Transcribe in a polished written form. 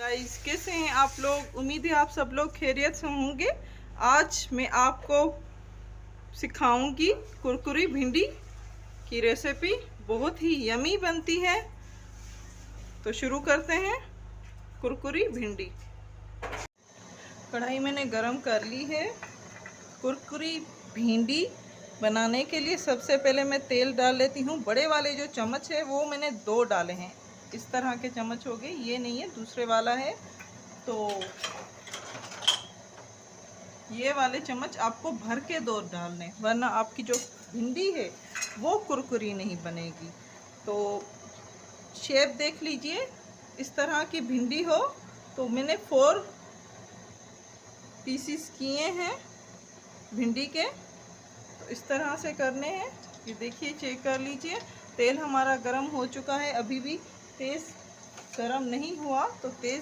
Guys, कैसे हैं आप लोग? उम्मीद है आप सब लोग खैरियत से होंगे। आज मैं आपको सिखाऊंगी कुरकुरी भिंडी की रेसिपी। बहुत ही यमी बनती है। तो शुरू करते हैं। कुरकुरी भिंडी। कढ़ाई मैंने गरम कर ली है। कुरकुरी भिंडी बनाने के लिए सबसे पहले मैं तेल डाल लेती हूँ। बड़े वाले जो चम्मच है वो मैंने 2 डाले हैं। इस तरह के चम्मच हो गए, ये नहीं है, दूसरे वाला है। तो ये वाले चम्मच आपको भर के 2 डालने, वरना आपकी जो भिंडी है वो कुरकुरी नहीं बनेगी। तो शेप देख लीजिए, इस तरह की भिंडी हो। तो मैंने 4 पीसीस किए हैं भिंडी के। तो इस तरह से करने हैं। ये देखिए, चेक कर लीजिए। तेल हमारा गरम हो चुका है। अभी भी तेज़ गरम नहीं हुआ, तो तेज़